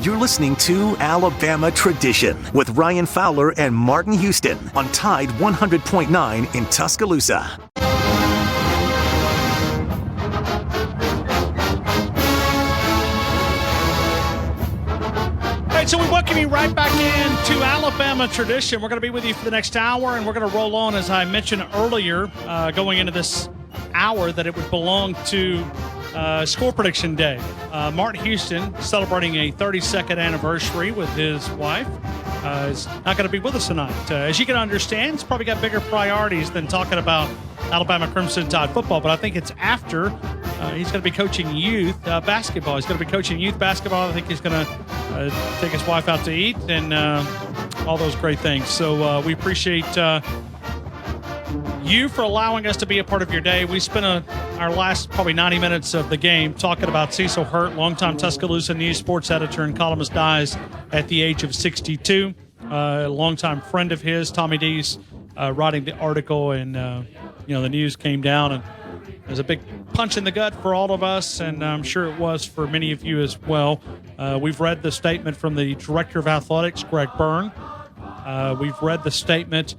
You're listening to Alabama Tradition with Ryan Fowler and Martin Houston on Tide 100.9 in Tuscaloosa. All right, so we welcome you right back into Alabama Tradition. We're going to be with you for the next hour, and we're going to roll on, as I mentioned earlier, going into this hour, that it would belong to Score Prediction Day. Martin Houston, celebrating a 32nd anniversary with his wife, is not going to be with us tonight. As you can understand, he's probably got bigger priorities than talking about Alabama Crimson Tide football, but I think it's after. He's going to be coaching youth basketball. He's going to be coaching youth basketball. I think he's going to take his wife out to eat and all those great things. So we appreciate you for allowing us to be a part of your day. We spent our last probably 90 minutes of the game talking about Cecil Hurt, longtime Tuscaloosa News sports editor and columnist, dies at the age of 62. A longtime friend of his, Tommy D's, writing the article, and the news came down, and it was a big punch in the gut for all of us, and I'm sure it was for many of you as well. We've read the statement from the director of athletics, Greg Byrne. We've read the statement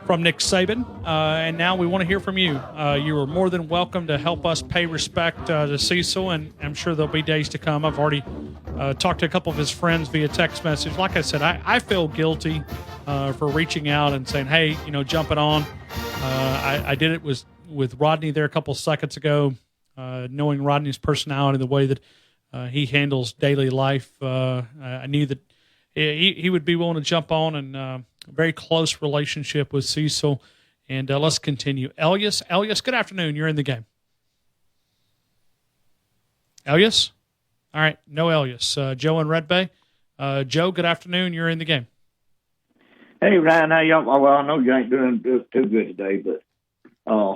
from Nick Saban, and now we want to hear from you. You are more than welcome to help us pay respect to Cecil, and I'm sure there'll be days to come. I've already talked to a couple of his friends via text message. Like I said, I feel guilty for reaching out and saying, hey, jumping on. I did it with Rodney there a couple seconds ago, knowing Rodney's personality, the way that he handles daily life. I knew that he would be willing to jump on, and a very close relationship with Cecil. And let's continue. Elias, good afternoon. You're in the game. Elias? All right, no Elias. Joe and Red Bay. Joe, good afternoon. You're in the game. Hey, Ryan, how y'all? Well, I know you ain't doing too good today, but I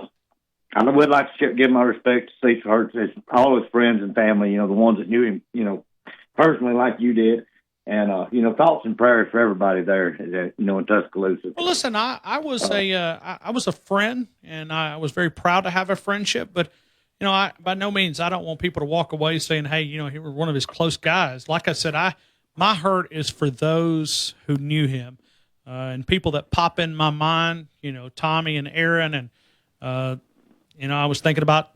would like to give my respect to Cecil Hurt, all his friends and family, the ones that knew him, personally like you did. And, thoughts and prayers for everybody there, in Tuscaloosa. Well, listen, I was a friend, and I was very proud to have a friendship, but, by no means, I don't want people to walk away saying, hey, he was one of his close guys. Like I said, my hurt is for those who knew him, and people that pop in my mind, Tommy and Aaron, and, I was thinking about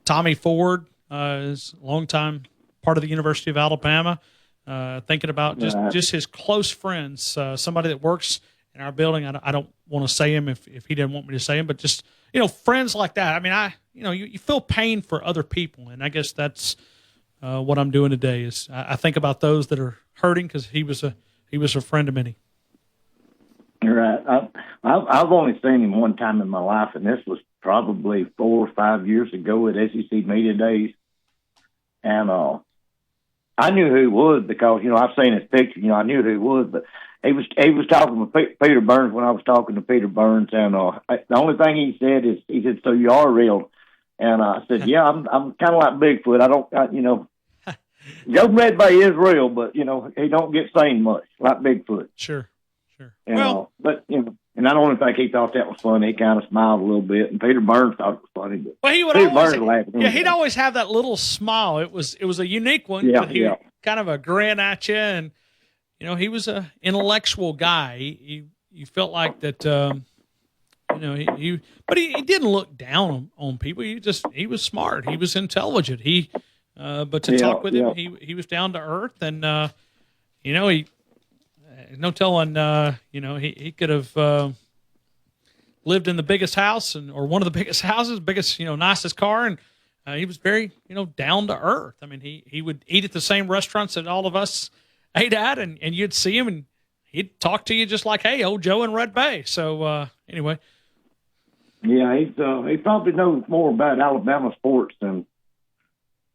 Tommy Ford, is a longtime part of the University of Alabama. Thinking about just his close friends, somebody that works in our building. I don't want to say him if he didn't want me to say him, but just, friends like that. I mean, you feel pain for other people. And I guess that's what I'm doing today is I think about those that are hurting because he was a friend of many. You're right. I've only seen him one time in my life, and this was probably 4 or 5 years ago at SEC Media Days. And, I knew who he was because, I've seen his picture. I knew who he was, but he was talking with Peter Burns when I was talking to Peter Burns, and the only thing he said is, he said, "So you are real?" And I said, "Yeah, I'm kind of like Bigfoot. Joe Red Bay is real, but he don't get seen much like Bigfoot." Sure. And, and I don't think he thought that was funny. He kind of smiled a little bit, and Peter Burns thought it was funny. But well, he would he'd always have that little smile. It was a unique one. Yeah, he kind of a grin at you, and he was a intellectual guy. You felt like that. But he didn't look down on people. He was smart. He was intelligent. But to talk with him, he was down to earth, and he. No telling, he could have lived in the biggest house or one of the biggest houses, biggest, nicest car. And he was very, down to earth. I mean, he would eat at the same restaurants that all of us ate at, and you'd see him and he'd talk to you just like, hey, old Joe in Red Bay. So anyway. Yeah, he probably knows more about Alabama sports than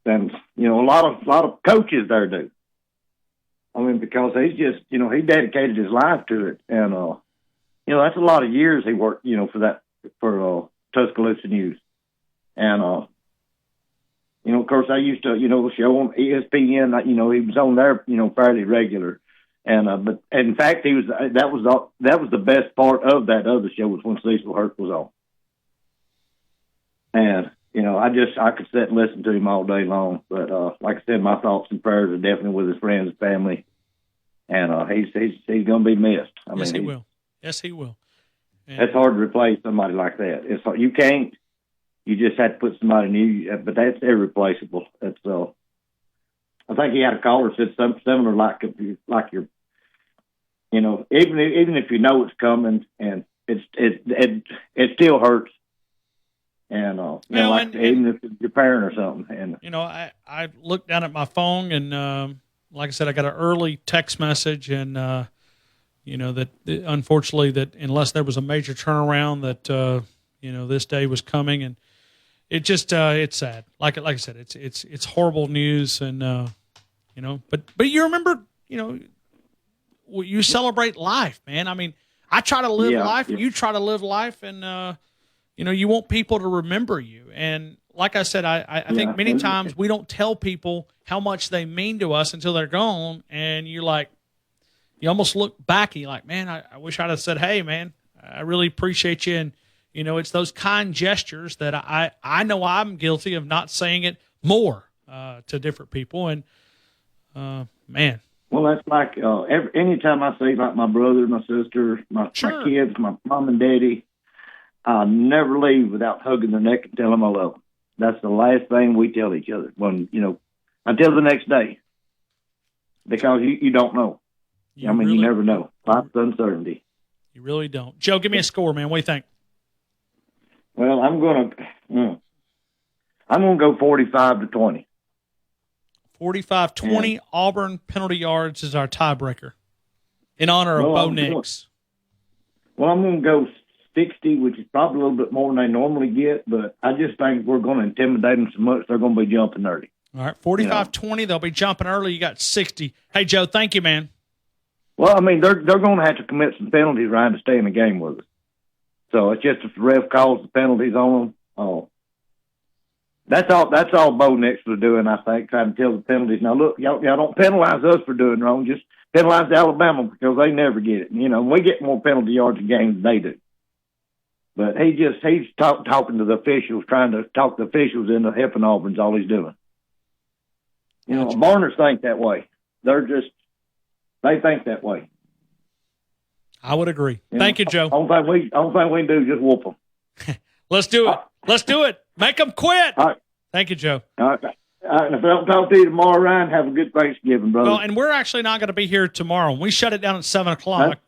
a lot of coaches there do. I mean, because he's just, he dedicated his life to it. And, that's a lot of years he worked, for Tuscaloosa News. And, of course, I used to, show on ESPN, he was on there, fairly regular. And, but in fact, that was the best part of that other show was when Cecil Hurt was on. And, I could sit and listen to him all day long. But like I said, my thoughts and prayers are definitely with his friends and family, and he's going to be missed. Yes, he will. Yes, he will. And it's hard to replace somebody like that. It's hard. You can't. You just have to put somebody new. But that's irreplaceable. That's I think he had a caller said something similar like your, even if you know it's coming, and it still hurts. And even if it's your parent or something, and I looked down at my phone, and like I said, I got an early text message, and that unfortunately that unless there was a major turnaround, that this day was coming, and it just it's sad. Like I said, it's horrible news, and but you remember, you celebrate life, man. I mean, I try to live life, you try to live life, and you want people to remember you. And like I said, I think many times we don't tell people how much they mean to us until they're gone. And you almost look back and you're like, man, I wish I'd have said, hey, man, I really appreciate you. And, it's those kind gestures that I know I'm guilty of not saying it more to different people. And, man. Well, that's like anytime I see like my brother, my sister, my kids, my mom and daddy, I'll never leave without hugging their neck and telling them I love them. That's the last thing we tell each other until the next day, because you don't know. You never know. Life's uncertainty. You really don't. Joe, give me a score, man. What do you think? Well, I'm going to go 45-20. 45-20. Auburn penalty yards is our tiebreaker in honor of Bo Nix. Well, I'm going to go 60, which is probably a little bit more than they normally get, but I just think we're going to intimidate them so much they're going to be jumping early. All right, 45-20, they'll be jumping early. You got 60. Hey, Joe, thank you, man. Well, I mean, they're going to have to commit some penalties, Ryan, to stay in the game with us. So it's just if the ref calls the penalties on them. Oh, that's all Bo Nix was doing, I think, trying to tell the penalties. Now, look, y'all don't penalize us for doing wrong. Just penalize Alabama because they never get it. We get more penalty yards a game than they do. But he's talking to the officials, trying to talk the officials into helping Auburn's all he's doing. Barners think that way. They think that way. I would agree. Thank you, Joe. Only thing we can do is just whoop them. Let's do it. Let's do it. Make them quit. All right. Thank you, Joe. All right. If I don't talk to you tomorrow, Ryan, have a good Thanksgiving, brother. Well, and we're actually not going to be here tomorrow. When we shut it down at 7 o'clock,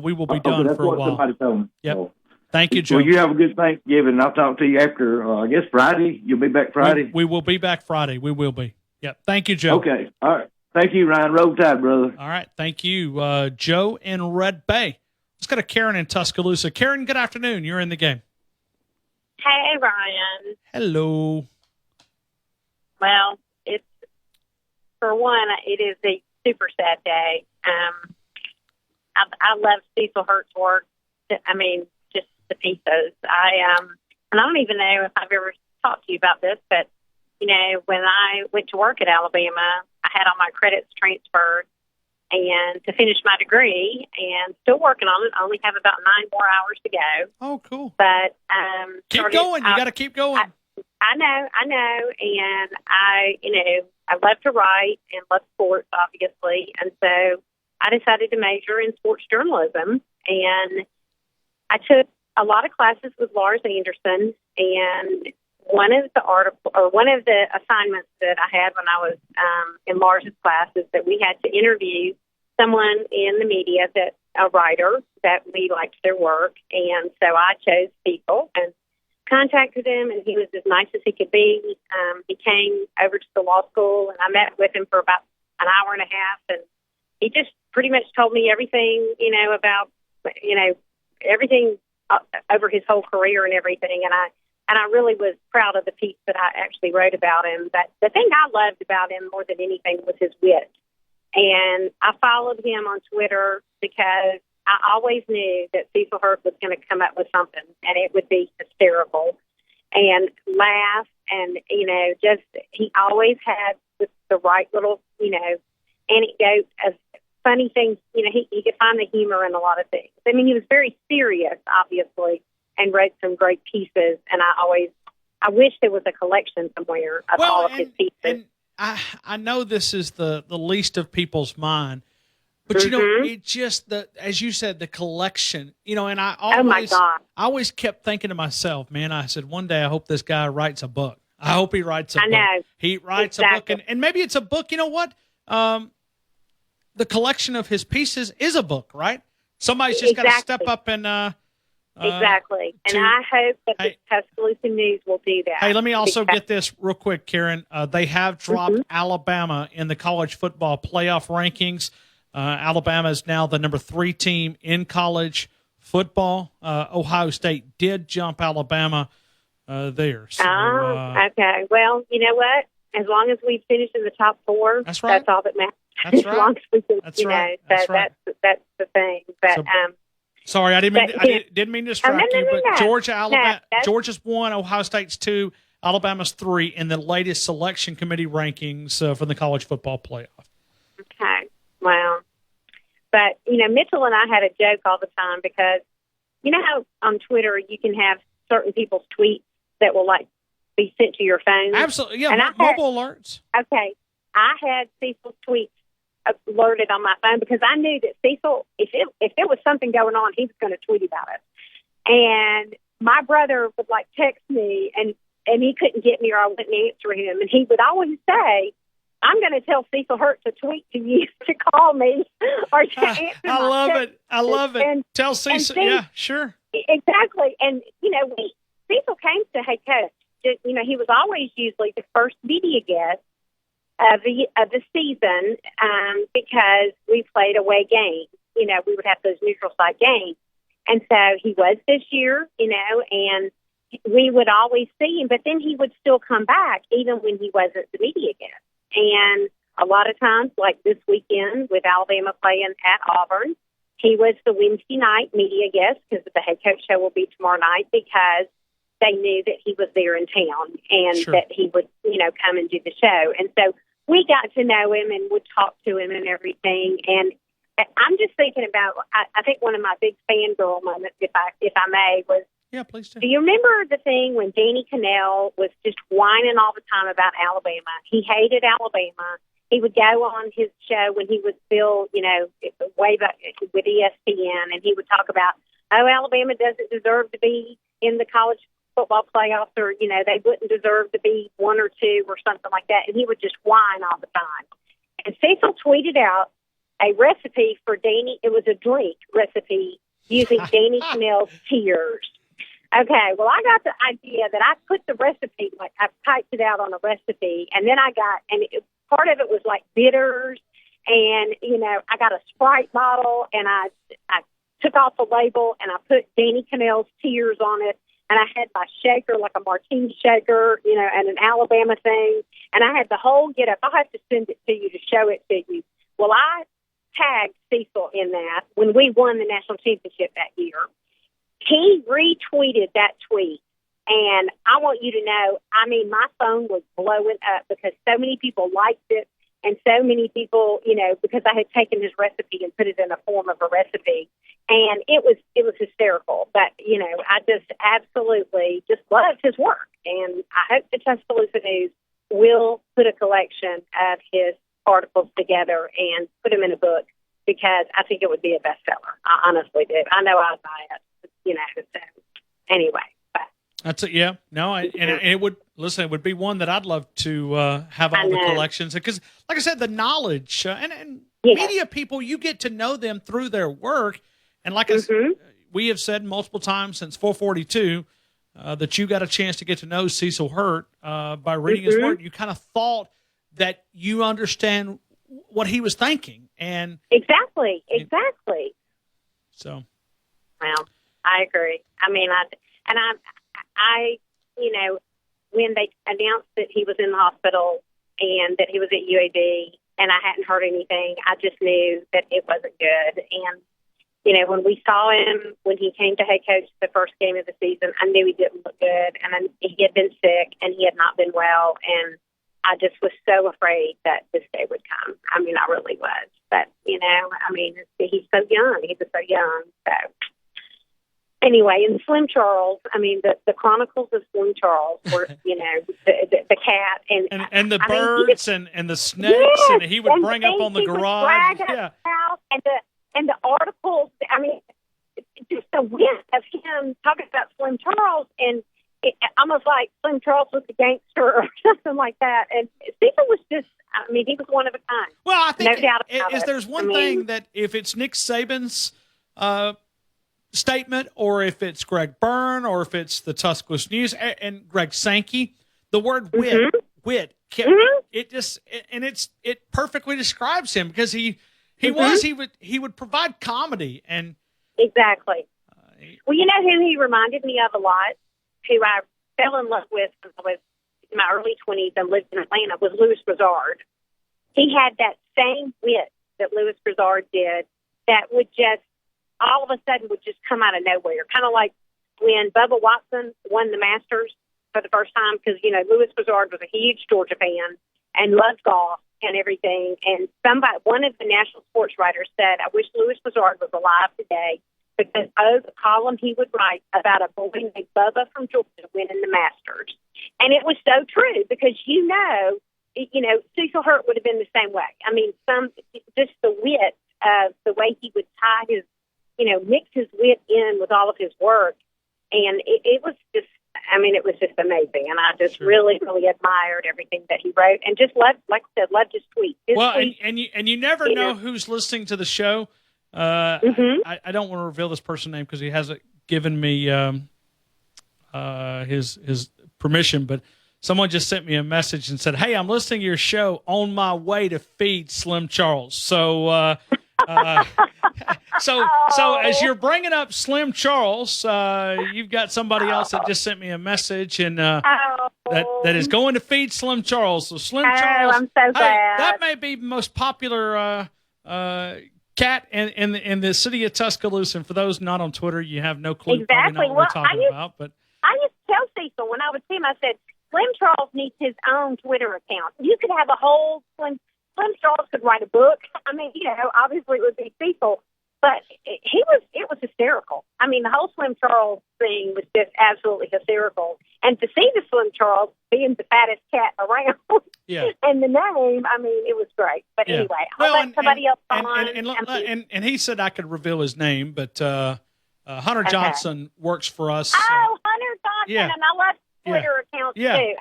we will be done for a while. Somebody told me. Yep. So. Thank you, Joe. Well, you have a good Thanksgiving. I'll talk to you after, I guess, Friday. You'll be back Friday? We will be back Friday. We will be. Yep. Thank you, Joe. Okay. All right. Thank you, Ryan. Roll Tide, brother. All right. Thank you, Joe in Red Bay. Let's go to Karen in Tuscaloosa. Karen, good afternoon. You're in the game. Hey, Ryan. Hello. Well, for one, it is a super sad day. I love Cecil Hurt's work. Just the pieces. And I don't even know if I've ever talked to you about this, but when I went to work at Alabama, I had all my credits transferred and to finish my degree, and still working on it. I only have about 9 more hours to go. Oh, cool. But keep going. You got to keep going. I know. And I love to write and love sports, obviously. And so I decided to major in sports journalism. And I took a lot of classes with Lars Anderson. And one of the assignments that I had when I was in Lars's class is that we had to interview someone in the media, a writer that we liked their work. And so I chose people and contacted him, and he was as nice as he could be. He came over to the law school, and I met with him for about an hour and a half, and he just pretty much told me everything, about, everything over his whole career and everything. And I really was proud of the piece that I actually wrote about him. But the thing I loved about him more than anything was his wit. And I followed him on Twitter because I always knew that Cecil Hurt was going to come up with something, and it would be hysterical and laugh. And, he always had the right little, anecdote of funny things. He could find the humor in a lot of things. He was very serious, obviously, and wrote some great pieces. And I always I wish there was a collection somewhere of all of his pieces. And I know this is the least of people's mind, but you know, it just as you said, the collection. You know, and I always kept thinking to myself, man, I said one day I hope this guy writes a book. I hope he writes a book. Know. He writes a book, and maybe it's a book. You know what? The collection of his pieces is a book, right? Somebody's just got to step up and exactly. And I hope that the Tuscaloosa News will do that. Hey, let me also get this real quick, Karen. They have dropped Alabama in the college football playoff rankings. Alabama is now the number 3 team in college football. Ohio State did jump Alabama there. So, okay. Well, you know what? As long as we finish in the top 4, that's all that matters. That's right. As long as we can, that's right. That's the thing. But sorry, I didn't mean to distract you. But Georgia, Alabama, Georgia's 1, Ohio State's 2, Alabama's 3 in the latest selection committee rankings for the college football playoff. Okay, wow. But you know, Mitchell and I had a joke all the time because you know how on Twitter you can have certain people's tweets that will like be sent to your phone. Absolutely, yeah. And mobile alerts. Okay, I had Cecil's tweets alerted on my phone because I knew that Cecil, if there was something going on, he was going to tweet about it. And my brother would like text me, and he couldn't get me, or I wouldn't answer him. And he would always say, "I'm going to tell Cecil Hurt to tweet to you to call me or to answer." I love it. I love it. And tell Cecil, yeah, sure, exactly. And you know, Cecil came to Hey Coach. You know, he was always usually the first media guest of the season because we played away games. You know, we would have those neutral site games. And so he was this year, you know, and we would always see him, but then he would still come back even when he wasn't the media guest. And a lot of times, like this weekend with Alabama playing at Auburn, he was the Wednesday night media guest because the Head Coach Show will be tomorrow night because they knew that he was there in town and that he would, you know, come and do the show. And so we got to know him and would talk to him and everything. And I'm just thinking about, I think one of my big fangirl moments, if I may, was, yeah, please do. Do you remember the thing when Danny Cannell was just whining all the time about Alabama? He hated Alabama. He would go on his show when he was still, you know, way back with ESPN, and he would talk about, oh, Alabama doesn't deserve to be in the college football playoffs, or, you know, they wouldn't deserve to be 1 or 2 or something like that. And he would just whine all the time. And Cecil tweeted out a recipe for Danny. It was a drink recipe using Danny Cannell's tears. Okay, well, I got the idea that I put the recipe, like I typed it out on a recipe, and then part of it was like bitters, and, you know, I got a Sprite bottle, and I took off the label, and I put Danny Cannell's tears on it, and I had my shaker, like a martini shaker, you know, and an Alabama thing, and I had the whole get-up. I'll have to send it to you to show it to you. Well, I tagged Cecil in that when we won the national championship that year. He retweeted that tweet, and I want you to know, I mean, my phone was blowing up because so many people liked it, and so many people, you know, because I had taken his recipe and put it in a form of a recipe, and it was hysterical. But, you know, I just absolutely just loved his work, and I hope the Tuscaloosa News will put a collection of his articles together and put them in a book because I think it would be a bestseller. I honestly do. I know I'd buy it. You know, so anyway. That's it, yeah. No, and it would, listen, it would be one that I'd love to have all the collections. Because, like I said, the knowledge, and media people, you get to know them through their work. And like we have said multiple times since 442, that you got a chance to get to know Cecil Hurt by reading his work. You kind of thought that you understand what he was thinking. And Exactly. So. Well, I agree. I mean, I, you know, when they announced that he was in the hospital and that he was at UAB and I hadn't heard anything, I just knew that it wasn't good. And, you know, when we saw him, when he came to head coach the first game of the season, I knew he didn't look good. And he had been sick and he had not been well. And I just was so afraid that this day would come. I mean, I really was. But, you know, I mean, he's so young. He was so young. So. anyway, and Slim Charles, I mean, the Chronicles of Slim Charles were, the cat and the I mean, birds and the snakes, yes, and he would bring up on the he would garage. brag about Yeah. the house and the articles. I mean, just the wit of him talking about Slim Charles, and it, almost like Slim Charles was a gangster or something like that. And Cecil was just, I mean, he was one of a kind. Well, I think No doubt about is it. there's one I mean, thing that if it's Nick Saban's statement, or if it's Greg Byrne, or if it's the Tuscaloosa News and Greg Sankey, the word wit, it perfectly describes him, because he would provide comedy and exactly. Well, you know who he reminded me of a lot, who I fell in love with when I was in my early 20s and lived in Atlanta, was Louis Broussard. He had that same wit that Louis Broussard did, that would just all of a sudden would just come out of nowhere, kind of like when Bubba Watson won the Masters for the first time, because, Louis Broussard was a huge Georgia fan and loved golf and everything. And one of the national sports writers said, I wish Louis Broussard was alive today, because the column he would write about a boy named Bubba from Georgia winning the Masters. And it was so true, because, Cecil Hurt would have been the same way. I mean, just the wit of the way he would tie his, mix his wit in with all of his work. And it was just, it was just amazing. And I just really, really admired everything that he wrote, and just loved, like I said, loved his tweets. And you never know who's listening to the show. I don't want to reveal this person's name because he hasn't given me his permission, but someone just sent me a message and said, "Hey, I'm listening to your show on my way to feed Slim Charles." So, so as you're bringing up Slim Charles, you've got somebody else that just sent me a message, and that is going to feed Slim Charles. So Slim Charles, I'm so glad. That may be the most popular cat in the city of Tuscaloosa. And for those not on Twitter, you have no clue exactly what we're talking about. But I used to tell Cecil when I would see him, I said, Slim Charles needs his own Twitter account. You could have a whole Slim Charles could write a book. I mean, obviously it would be Cecil, but it was hysterical. I mean, the whole Slim Charles thing was just absolutely hysterical. And to see the Slim Charles being the fattest cat around, and the name, it was great. But anyway, I'll let somebody else come on. And he said I could reveal his name, but Hunter Johnson works for us. Oh, Hunter Johnson, and I love Twitter accounts too.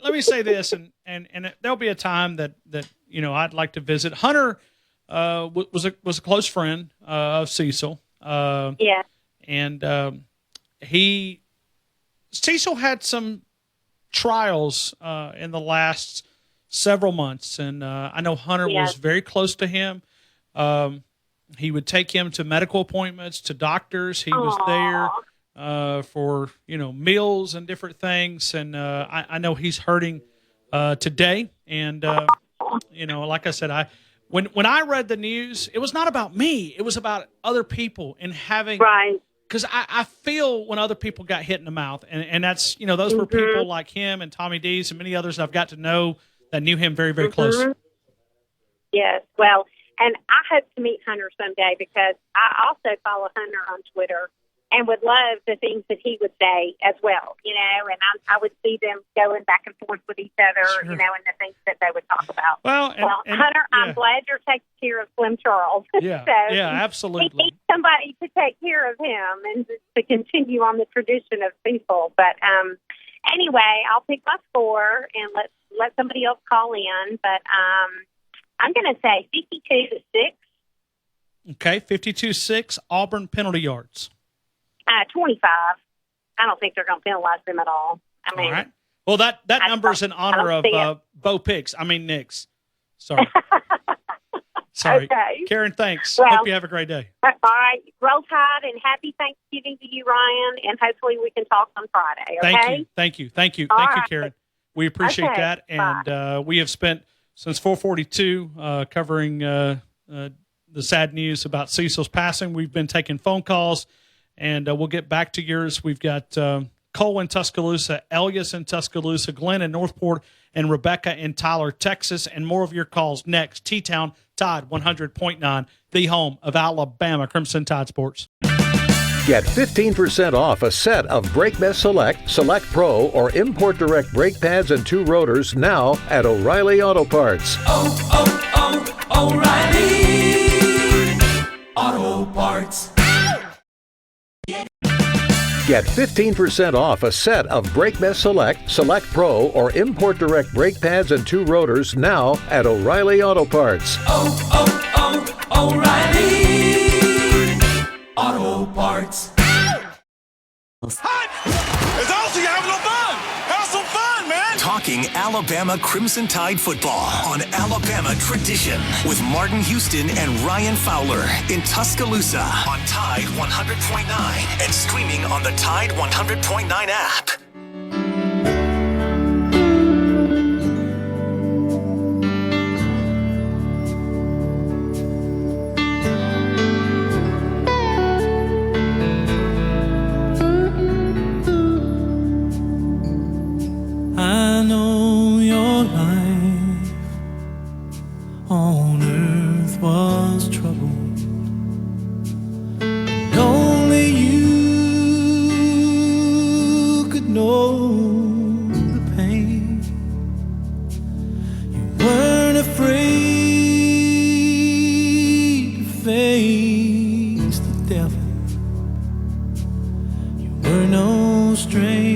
Let me say this, and there'll be a time that I'd like to visit. Hunter was a close friend of Cecil. And Cecil had some trials in the last several months, and I know Hunter was very close to him. He would take him to medical appointments, to doctors. He was there for meals and different things, and I know he's hurting today. And like I said, when I read the news, it was not about me; it was about other people and having because I feel when other people got hit in the mouth, and that's those were people like him and Tommy Dees and many others I've got to know that knew him very, very close. Yes, well, and I hope to meet Hunter someday, because I also follow Hunter on Twitter and would love the things that he would say as well, and I would see them going back and forth with each other, and the things that they would talk about. Well, Hunter, I'm glad you're taking care of Slim Charles. Yeah, so absolutely. He needs somebody to take care of him and to continue on the tradition of people. But anyway, I'll pick my score and let somebody else call in. But I'm going to say 52-6. Okay, 52-6, Auburn penalty yards. 25. I don't think they're going to penalize them at all. All right. Well, that number's in honor of Bo Picks. Nix. Sorry. Okay. Karen, thanks. Well, hope you have a great day. All right. Roll Tide, and happy Thanksgiving to you, Ryan, and hopefully we can talk on Friday, okay? Thank you, right. Karen. We appreciate that. And we have spent since 4:42 covering the sad news about Cecil's passing. We've been taking phone calls, and we'll get back to yours. We've got Cole in Tuscaloosa, Elias in Tuscaloosa, Glenn in Northport, and Rebecca in Tyler, Texas. And more of your calls next. T-Town, Tide 100.9, the home of Alabama Crimson Tide Sports. Get 15% off a set of BrakeMess Select, Select Pro, or Import Direct brake pads and 2 rotors now at O'Reilly Auto Parts. O'Reilly Auto Parts. Get 15% off a set of BrakeMess Select, Select Pro, or Import Direct brake pads and 2 rotors now at O'Reilly Auto Parts. O'Reilly Auto Parts. It's awesome. You having no fun? Have some fun, man. Talking Alabama Crimson Tide football on Alabama Tradition with Martin Houston and Ryan Fowler in Tuscaloosa on Tide 100.9 and streaming on the Tide 100.9 app. I know your life on earth was troubled, and only you could know the pain. You weren't afraid to face the devil. You were no stranger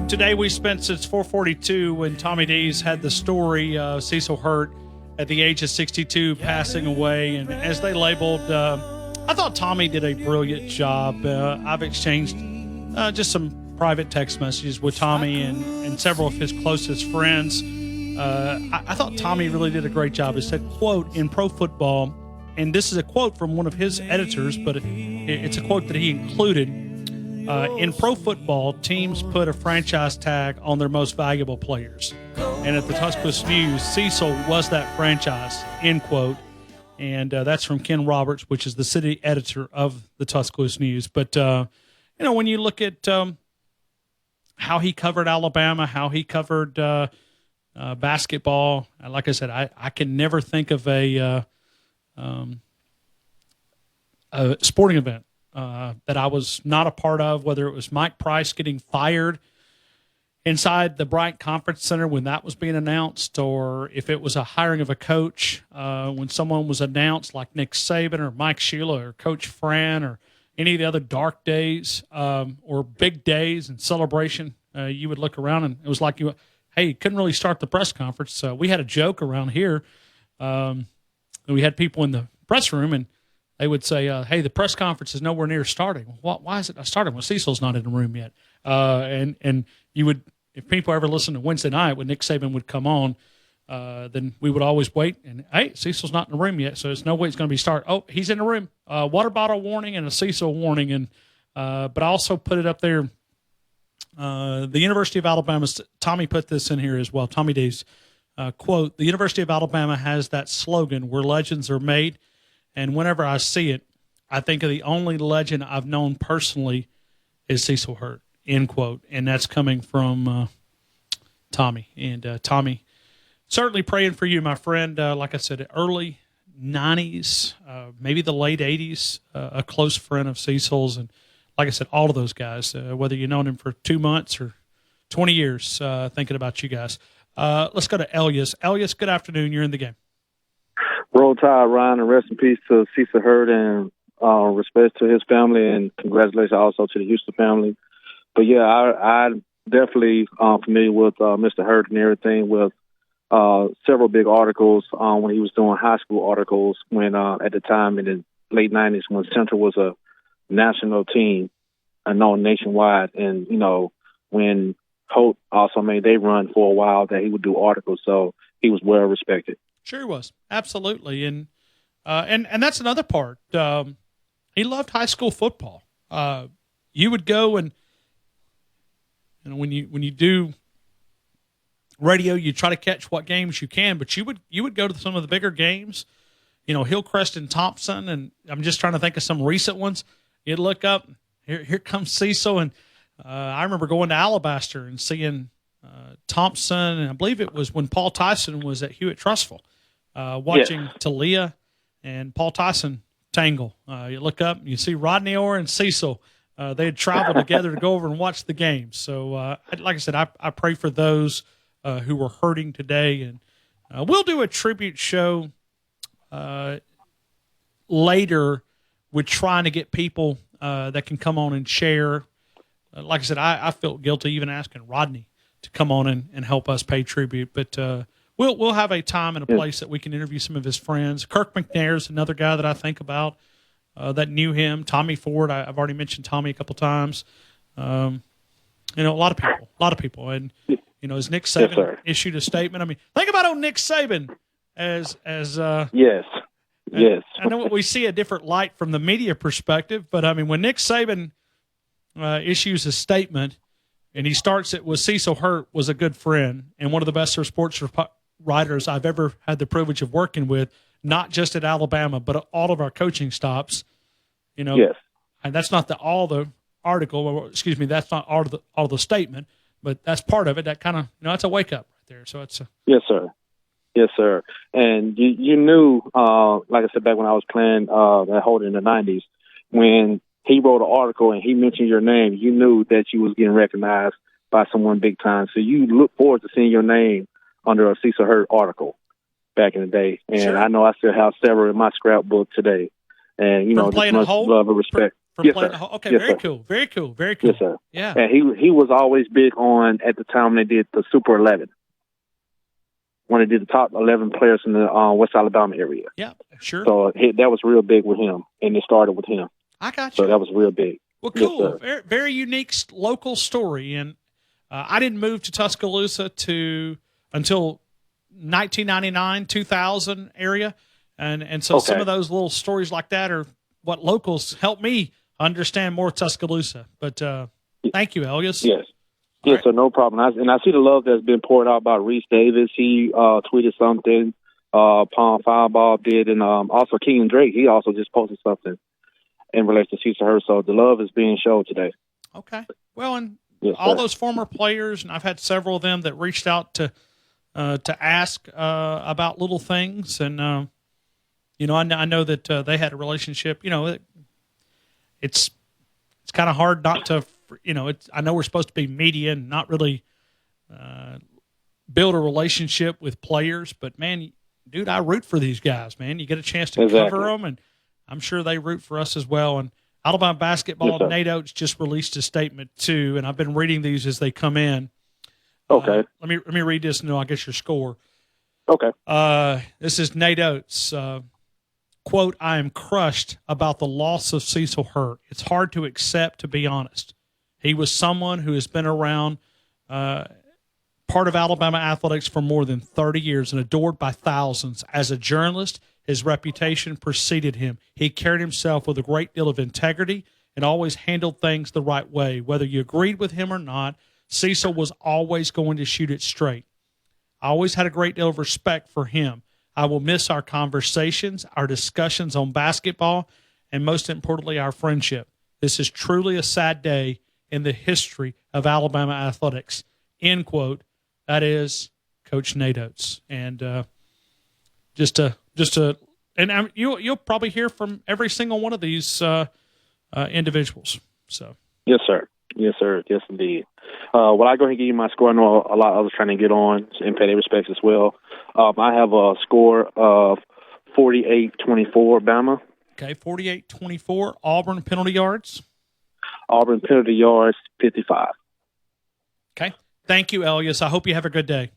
Today we spent since 4:42 when Tommy D's had the story of Cecil Hurt at the age of 62 passing away. And as they labeled, I thought Tommy did a brilliant job. I've exchanged just some private text messages with Tommy and several of his closest friends. I thought Tommy really did a great job. It said, quote, in pro football, and this is a quote from one of his editors, but it's a quote that he included. In pro football, teams put a franchise tag on their most valuable players. And at the Tuscaloosa News, Cecil was that franchise, end quote. And that's from Ken Roberts, which is the city editor of the Tuscaloosa News. But, when you look at how he covered Alabama, how he covered basketball, like I said, I can never think of a sporting event that I was not a part of, whether it was Mike Price getting fired inside the Bryant Conference Center when that was being announced, or if it was a hiring of a coach when someone was announced like Nick Saban or Mike Sheila or Coach Fran or any of the other dark days or big days and celebration. You would look around and it was like you couldn't really start the press conference. We had a joke around here. We had people in the press room and they would say, hey, the press conference is nowhere near starting. Why is it not starting? Well, Cecil's not in the room yet. And you would, if people ever listen to Wednesday night when Nick Saban would come on, then we would always wait. And, hey, Cecil's not in the room yet, so there's no way it's going to be start. Oh, he's in the room. Water bottle warning and a Cecil warning. And but I also put it up there. The University of Alabama, Tommy put this in here as well. Tommy D's quote, the University of Alabama has that slogan where legends are made. And whenever I see it, I think of the only legend I've known personally is Cecil Hurt, end quote. And that's coming from Tommy. And Tommy, certainly praying for you, my friend. Like I said, early 90s, maybe the late 80s, a close friend of Cecil's. And like I said, all of those guys, whether you've known him for 2 months or 20 years, thinking about you guys. Let's go to Elias. Elias, good afternoon. You're in the game. Roll Tide, Ryan, and rest in peace to Cecil Hurt, and respect to his family, and congratulations also to the Houston family. But yeah, I definitely familiar with Mr. Hurt and everything with several big articles when he was doing high school articles when at the time in the late 90s when Central was a national team, known nationwide. And, when Holt also made they run for a while, that he would do articles. So he was well respected. Sure he was. Absolutely. And that's another part. He loved high school football. You would go and, when you do radio, you try to catch what games you can, but you would go to some of the bigger games, Hillcrest and Thompson, and I'm just trying to think of some recent ones. You'd look up, here comes Cecil, and I remember going to Alabaster and seeing Thompson, and I believe it was when Paul Tyson was at Hewitt Trustful, watching Talia and Paul Tyson tangle. You look up, and you see Rodney Orr and Cecil. They had traveled together to go over and watch the game. So, like I said, I pray for those who were hurting today. And we'll do a tribute show later with trying to get people that can come on and share. Like I said, I felt guilty even asking Rodney to come on and help us pay tribute. But we'll have a time and a place that we can interview some of his friends. Kirk McNair's another guy that I think about that knew him. Tommy Ford, I've already mentioned Tommy a couple times. A lot of people. And, as Nick Saban issued a statement, I mean, think about old Nick Saban as yes. Yes. I know we see a different light from the media perspective, but I mean, when Nick Saban issues a statement and he starts it with Cecil Hurt was a good friend and one of the best sports writers I've ever had the privilege of working with, not just at Alabama, but all of our coaching stops, Yes. And that's not all the article, or excuse me, that's not all the statement, but that's part of it. That kind of, that's a wake up right there. So it's yes, sir. Yes, sir. And you knew, like I said, back when I was playing at Holt in the 90s, when he wrote an article and he mentioned your name, you knew that you was getting recognized by someone big time. So you look forward to seeing your name under a Cecil Hurt article back in the day. And sure. I know I still have several in my scrapbook today. And, from just much love and respect. Yes, sir. Okay, yes, very sir. Cool. Very cool. Very cool. Yes, sir. Yeah. And he was always big on, at the time they did the Super 11. When they did the top 11 players in the West Alabama area. Yeah, sure. So that was real big with him, and it started with him. I got you. So that was real big. Well, cool. Yes, very, very unique local story. And I didn't move to Tuscaloosa until 1999, 2000 area. And so some of those little stories like that are what locals help me understand more Tuscaloosa. But thank you, Elias. Yes. Yes, so no problem. And I see the love that's been poured out by Reese Davis. He tweeted something. Palm Fireball did. And also Keegan Drake, he also just posted something in relation to Cecil Hurt. So the love is being shown today. Okay. Well, and all those former players, and I've had several of them that reached out to ask about little things. And, I know that they had a relationship. It's kind of hard not to – I know we're supposed to be media and not really build a relationship with players, but man, dude, I root for these guys, man. You get a chance to cover them, and I'm sure they root for us as well. And Alabama basketball, Nate Oates just released a statement too, and I've been reading these as they come in. Okay. Let me read this, and I'll get your score. Okay. This is Nate Oates. Quote, I am crushed about the loss of Cecil Hurt. It's hard to accept, to be honest. He was someone who has been around part of Alabama athletics for more than 30 years and adored by thousands. As a journalist, his reputation preceded him. He carried himself with a great deal of integrity and always handled things the right way. Whether you agreed with him or not, Cecil was always going to shoot it straight. I always had a great deal of respect for him. I will miss our conversations, our discussions on basketball, and most importantly, our friendship. This is truly a sad day in the history of Alabama athletics, end quote. That is Coach Nate Oates. And you'll probably hear from every single one of these individuals. So yes, sir. Yes, sir. Yes, indeed. Well, I go ahead and give you my score. I know a lot of others trying to get on and pay their respects as well. I have a score of 48-24, Bama. Okay, 48-24. Auburn penalty yards. Auburn penalty yards, 55. Okay. Thank you, Elias. I hope you have a good day.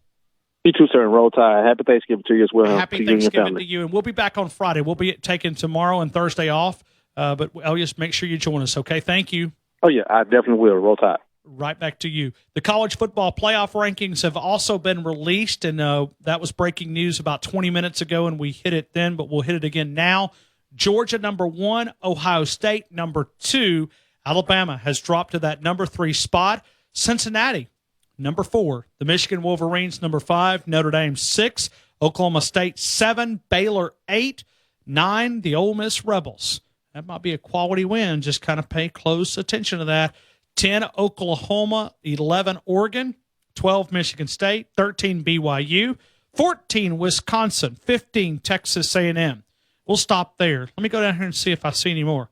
You too, sir. Roll Tide. Happy Thanksgiving to you as well. Happy Thanksgiving to you. And we'll be back on Friday. We'll be taking tomorrow and Thursday off. But Elias, make sure you join us, okay? Thank you. Oh, yeah, I definitely will. Roll Tide. Right back to you. The college football playoff rankings have also been released, and that was breaking news about 20 minutes ago, and we hit it then, but we'll hit it again now. Georgia, number 1, Ohio State, number 2. Alabama has dropped to that number 3 spot. Cincinnati, number 4. The Michigan Wolverines, number 5. Notre Dame, 6. Oklahoma State, 7. Baylor, 8. 9, the Ole Miss Rebels. That might be a quality win. Just kind of pay close attention to that. 10, Oklahoma. 11, Oregon. 12, Michigan State. 13, BYU. 14, Wisconsin. 15, Texas A&M. We'll stop there. Let me go down here and see if I see any more.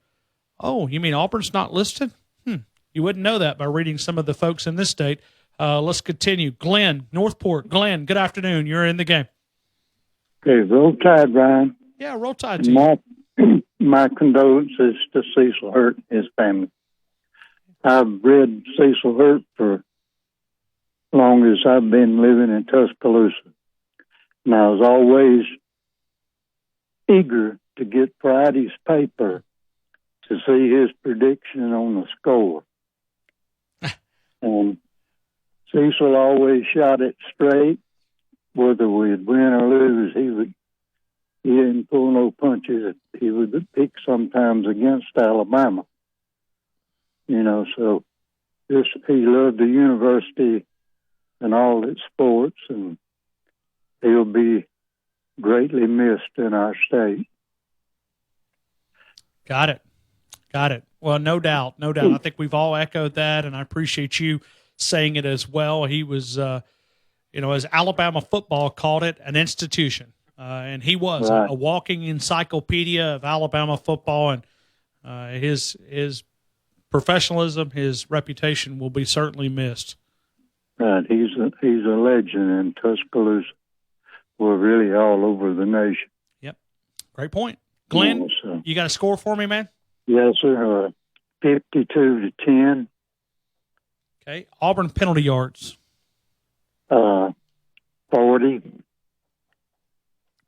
Oh, you mean Auburn's not listed? You wouldn't know that by reading some of the folks in this state. Let's continue. Glenn, Northport. Glenn, good afternoon. You're in the game. Okay, roll Tide, Ryan. Yeah, roll Tide to you. My condolences to Cecil Hurt and his family. I've read Cecil Hurt for as long as I've been living in Tuscaloosa. And I was always eager to get Friday's paper to see his prediction on the score. And Cecil always shot it straight. Whether we'd win or lose, he didn't pull no punches. He would pick sometimes against Alabama. So he loved the university and all its sports, and he'll be greatly missed in our state. Got it. Well, no doubt. I think we've all echoed that, and I appreciate you saying it as well. He was, as Alabama football called it, an institution. And he was a walking encyclopedia of Alabama football, and his professionalism, his reputation will be certainly missed. Right, he's a legend in Tuscaloosa. We're really all over the nation. Yep, great point, Glenn. You got a score for me, man? Yes, sir. 52-10. Okay, Auburn penalty yards. 40.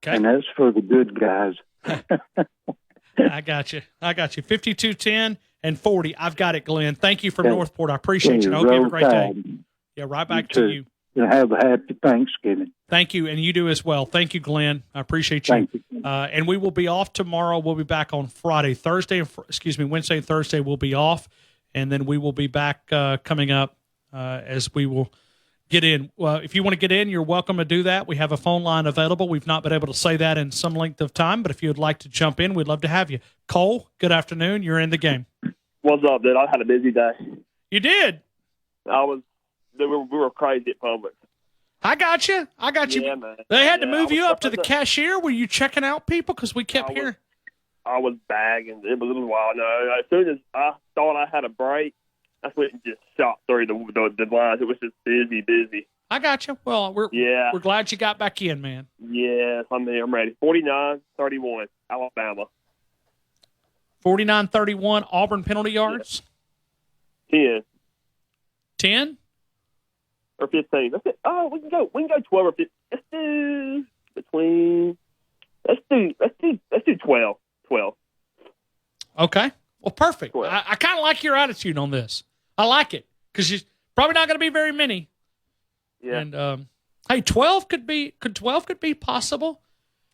Okay, and that's for the good guys. I got you. 52-10 and 40. I've got it, Glenn. Thank you from Northport. I appreciate you. I hope you have a great day. Yeah, right back to you. Have a happy Thanksgiving. Thank you, and you do as well. Thank you, Glenn. I appreciate you. Thank you. And we will be off tomorrow. We'll be back on Friday. Wednesday and Thursday we'll be off, and then we will be back coming up as we will get in. Well, if you want to get in, you're welcome to do that. We have a phone line available. We've not been able to say that in some length of time, but if you would like to jump in, we'd love to have you. Cole, good afternoon. You're in the game. What's up, dude? I had a busy day. You did? We were crazy at Publix. I got you. Yeah, man. They had to move you up to the cashier. Were you checking out people? Because we kept hearing. I was bagging. It was a little while. No, as soon as I thought I had a break, I went and just shot through the lines. It was just busy. I got you. Well, we're glad you got back in, man. Yes, I'm there. I'm ready. 49-31, Alabama. 49-31, Auburn penalty yards? 10. 10? Or 15. Let's say, we can go 12 or 15. Let's do 12. 12. Okay. Well, perfect. I kind of like your attitude on this. I like it because you're probably not going to be very many. Yeah. And hey, 12 could be possible.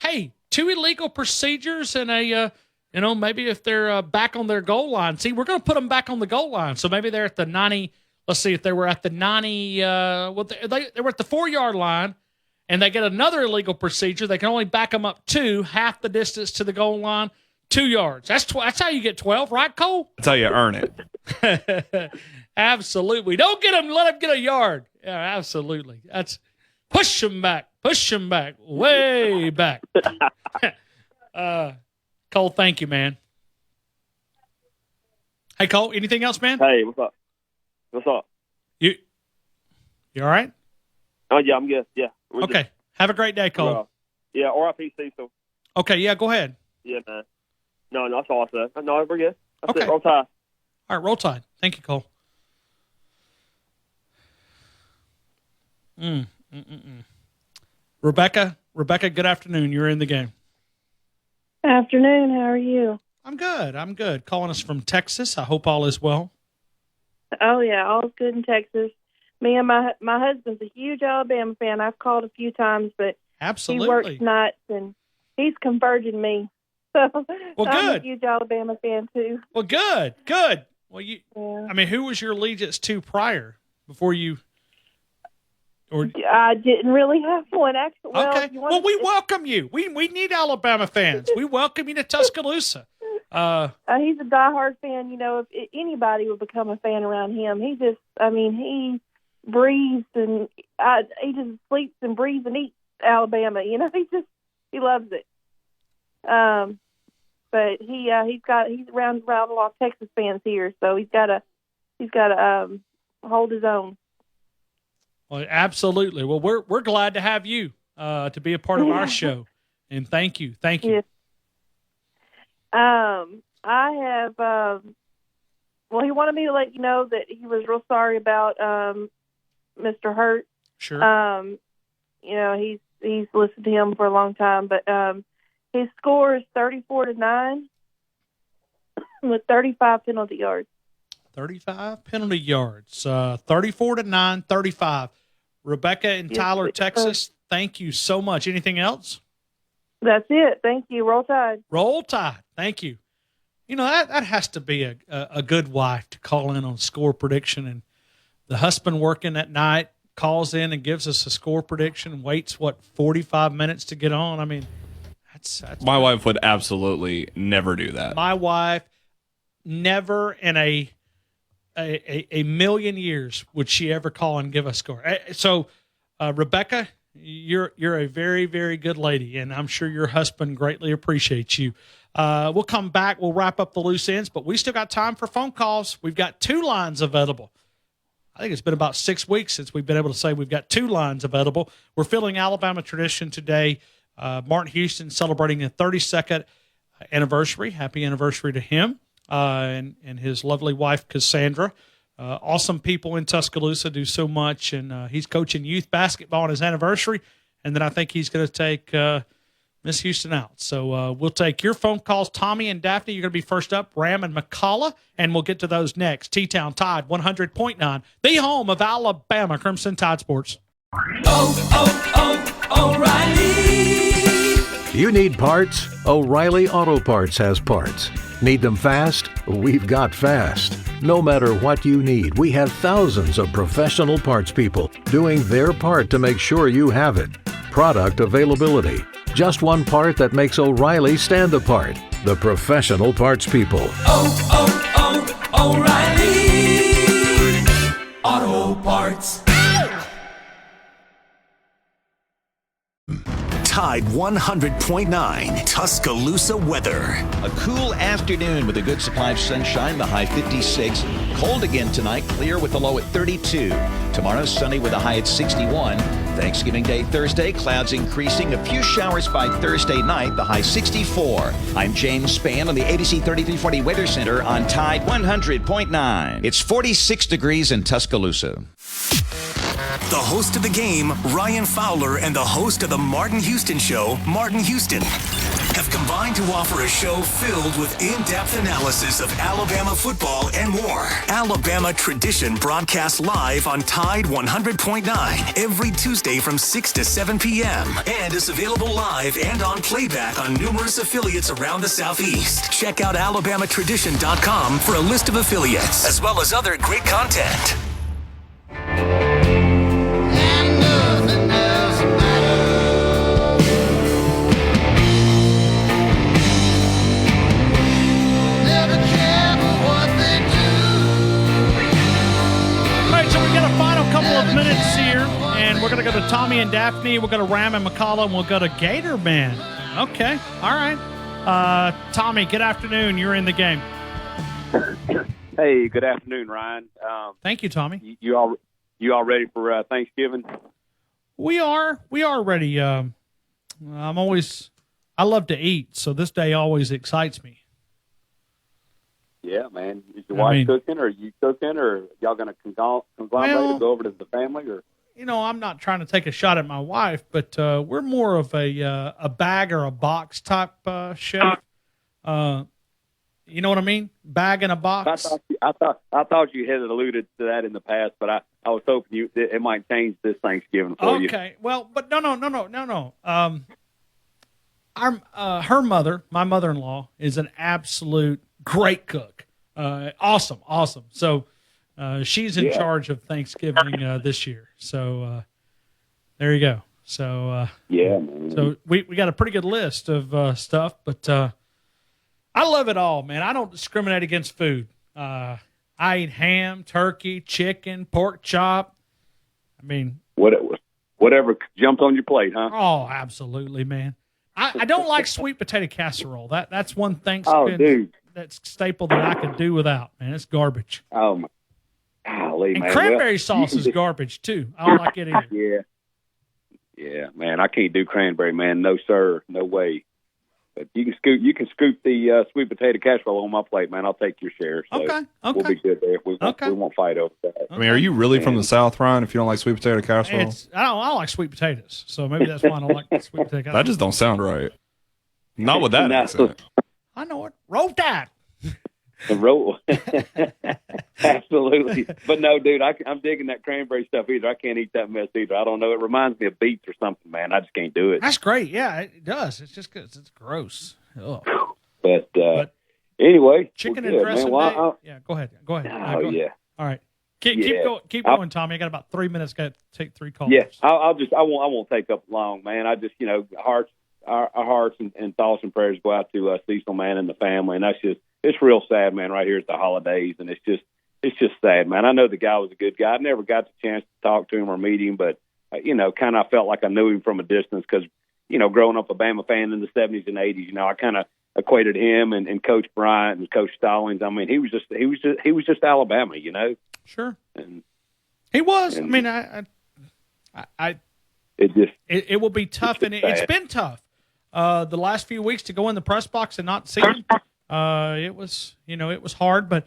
Hey, 2 illegal procedures and a maybe if they're back on their goal line. See, we're going to put them back on the goal line. So maybe they're at the 90. Let's see if they were at the 90. They were at the 4-yard line, and they get another illegal procedure. They can only back them up 2, half the distance to the goal line, 2 yards. That's how you get 12, right, Cole? That's how you earn it. Absolutely. Don't let them get a yard. Yeah, absolutely. That's push them back, way back. Cole, thank you, man. Hey, Cole, anything else, man? Hey, what's up? What's up? You all right? Oh, yeah, I'm good. Yeah. Okay. Have a great day, Cole. Yeah, R.I.P. Cecil. Okay, yeah, go ahead. Yeah, man. No, that's all I said. No, we're good. That's okay. it. Roll Tide. All right, Roll Tide. Thank you, Cole. Rebecca, good afternoon. You're in the game. Afternoon. How are you? I'm good. Calling us from Texas. I hope all is well. Oh, yeah, all's good in Texas. Me and my husband's a huge Alabama fan. I've called a few times, but Absolutely. He works nights, and he's converting me. So well, I'm good. a huge Alabama fan, too. Well, good. Well, I mean, who was your allegiance to prior before you? Or I didn't really have one, actually. Okay. Well, we welcome you. We need Alabama fans. We welcome you to Tuscaloosa. He's a diehard fan. You know, if anybody would become a fan around him, he breathes and he just sleeps and breathes and eats Alabama. You know, he loves it. But he's around a lot of Texas fans here, so he's got to hold his own. Well, absolutely. Well, we're glad to have you to be a part of our show, and thank you. Yes. I have. Well, he wanted me to let you know that he was real sorry about Mr. Hurt. Sure. You know, he's listened to him for a long time, but his score is 34-9 with 35 penalty yards. 35 penalty yards. 34-9, 35. Rebecca in Tyler, Texas. Thank you so much. Anything else? That's it. Thank you. Roll Tide. Roll Tide. Thank you. You know, that has to be a good wife to call in on score prediction. And the husband working at night calls in and gives us a score prediction, waits, 45 minutes to get on? I mean, that's my wife would absolutely never do that. My wife never in a million years would she ever call and give a score. So, Rebecca, you're a very, very good lady, and I'm sure your husband greatly appreciates you. We'll come back. We'll wrap up the loose ends, but we still got time for phone calls. We've got 2 lines available. I think it's been about 6 weeks since we've been able to say we've got 2 lines available. We're feeling Alabama tradition today. Martin Houston celebrating a 32nd anniversary. Happy anniversary to him and his lovely wife, Cassandra. Awesome people in Tuscaloosa, do so much, and he's coaching youth basketball on his anniversary, and then I think he's going to take Miss Houston out. So we'll take your phone calls. Tommy and Daphne, you're going to be first up. Ram and McCullough, and we'll get to those next. T-Town Tide 100.9, the home of Alabama Crimson Tide Sports. O'Reilly. You need parts? O'Reilly Auto Parts has parts. Need them fast? We've got fast. No matter what you need, we have thousands of professional parts people doing their part to make sure you have it. Product availability. Just one part that makes O'Reilly stand apart. The professional parts people. O'Reilly Auto Parts. Tide 100.9 Tuscaloosa weather. A cool afternoon with a good supply of sunshine, the high 56. Cold again tonight, clear with the low at 32. Tomorrow, sunny with a high at 61. Thanksgiving Day Thursday, clouds increasing. A few showers by Thursday night, the high 64. I'm James Spann on the ABC 3340 Weather Center on Tide 100.9. It's 46 degrees in Tuscaloosa. The host of the game, Ryan Fowler, and the host of the Martin Houston Show, Martin Houston, have combined to offer a show filled with in-depth analysis of Alabama football and more. Alabama Tradition broadcasts live on Tide 100.9 every Tuesday from 6 to 7 p.m. and is available live and on playback on numerous affiliates around the Southeast. Check out alabamatradition.com for a list of affiliates, as well as other great content. Minutes here, and we're going to go to Tommy and Daphne. We're going to Ram and McCullough, and we'll go to Gator Man. Okay, all right. Tommy, good afternoon. You're in the game. Hey, good afternoon, Ryan. Thank you, Tommy. You all ready for Thanksgiving? We are ready. I love to eat, so this day always excites me. Yeah, man. Is your wife cooking, or are you cooking, or y'all going to conglomerate and go over to the family? Or I'm not trying to take a shot at my wife, but we're more of a bag or a box type chef. You know what I mean? Bag in a box. I thought you had alluded to that in the past, but I was hoping it might change this Thanksgiving for you. Okay. Well, but no. Her mother, my mother-in-law, is an absolute great cook. Awesome. So she's in charge of Thanksgiving this year. So there you go. So yeah, man. So we got a pretty good list of stuff, but I love it all, man. I don't discriminate against food. I eat ham, turkey, chicken, pork chop. I mean, whatever jumped on your plate, huh? Oh, absolutely, man. I don't like sweet potato casserole. That's one Thanksgiving that's staple that I could do without, man. It's garbage. Oh my, golly, and man. cranberry sauce is garbage too. I don't like it either. Yeah, man. I can't do cranberry, man. No sir, no way. But you can scoop the sweet potato casserole on my plate, man. I'll take your share. So okay. We'll be good there. We won't fight over that. I mean, are you really from the South, Ryan, if you don't like sweet potato casserole? I don't like sweet potatoes, so maybe that's why I don't like sweet potato casserole. That just don't sound right. Not with that accent. I know it. Roll Tide. Roll. Absolutely. But no, dude, I'm digging that cranberry stuff either. I can't eat that mess either. I don't know. It reminds me of beets or something, man. I just can't do it. That's great. Yeah, it does. It's just good. It's gross. Ugh. But anyway, chicken and dressing. Yeah, go ahead. Go ahead. Oh, yeah. All right. Keep going, Tommy. I got about 3 minutes. Got to take 3 calls. Yeah, I won't take up long, man. I just, our hearts and thoughts and prayers go out to Cecil, man, and the family, and it's real sad, man. Right here at the holidays, and it's just sad, man. I know the guy was a good guy. I never got the chance to talk to him or meet him, but kind of felt like I knew him from a distance because, growing up a Bama fan in the 70s and 80s, I kind of equated him and Coach Bryant and Coach Stallings. I mean, he was just Alabama, Sure. And he was. And, it will be tough, and it's been tough. The last few weeks to go in the press box and not see him. It was hard, but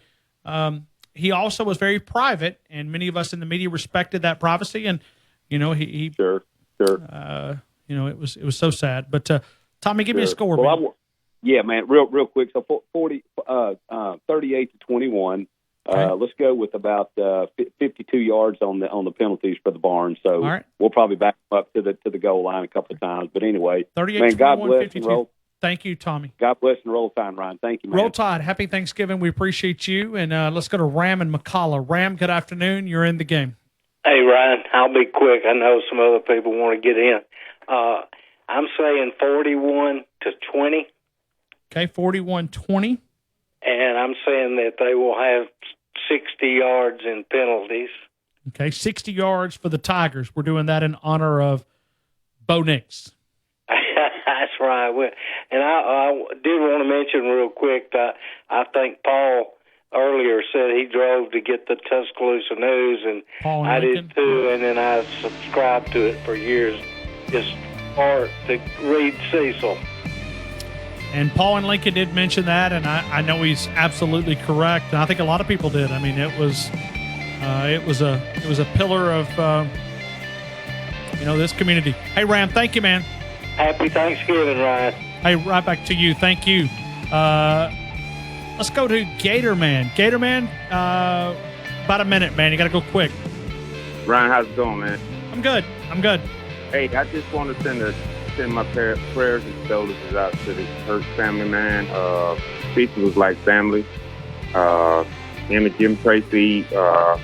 he also was very private, and many of us in the media respected that privacy. And he sure. It was so sad. But Tommy, give me a score. Well, yeah, man, real quick. So 38-21. Okay. Let's go with about 52 yards on the penalties for the Barn. So right. We'll probably back up to the goal line a couple of times. But anyway, 38, man, God bless 52. and roll. Thank you, Tommy. God bless and roll Tide, Ryan. Thank you, man. Roll Tide. Happy Thanksgiving. We appreciate you. And let's go to Ram and McCalla. Ram, good afternoon. You're in the game. Hey, Ryan, I'll be quick. I know some other people want to get in. I'm saying 41-20. Okay, 41-20. And I'm saying that they will have 60 yards in penalties. Okay, 60 yards for the Tigers. We're doing that in honor of Bo Nix. That's right. And I did want to mention real quick that I think Paul earlier said he drove to get the Tuscaloosa News, and Paul I Lincoln. did too, and then I subscribed to it for years just to read Cecil. And Paul and Lincoln did mention that, and I know he's absolutely correct. And I think a lot of people did. I mean, it was a pillar of this community. Hey, Ram, thank you, man. Happy Thanksgiving, Ryan. Hey, right back to you. Thank you. Let's go to Gator Man. Gator Man, about a minute, man. You got to go quick. Ryan, how's it going, man? I'm good. Hey, I just want to send my prayers and condolences out to the Hurt family, man. Cecil was like family. Him and Jim Tracy, and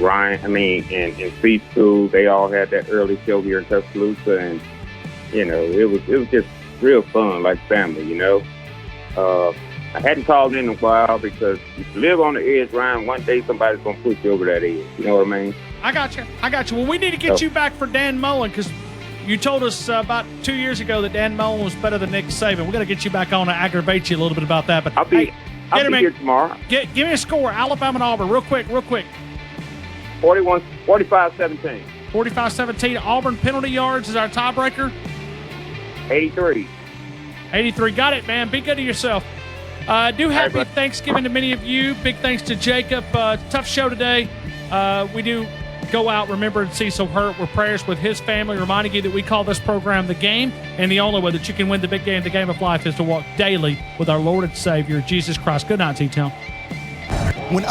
Ryan, and Cecil, they all had that early show here in Tuscaloosa, and it was just real fun, like family, I hadn't called in a while because if you live on the edge, Ryan, one day somebody's gonna push you over that edge. You know what I mean? I got you. Well, we need to get you back for Dan Mullen because you told us about 2 years ago that Dan Mullen was better than Nick Saban. We're gonna get you back on to aggravate you a little bit about that. But I'll be here tomorrow. Give me a score, Alabama and Auburn, real quick. 45-17. 45-17. Auburn penalty yards is our tiebreaker. 83. 83. Got it, man. Be good to yourself. Do happy Thanksgiving to many of you. Big thanks to Jacob. Tough show today. We do go out, remember Cecil Hurt with prayers with his family, reminding you that we call this program The Game, and the only way that you can win the big game, the game of life, is to walk daily with our Lord and Savior, Jesus Christ. Good night, T-Town. When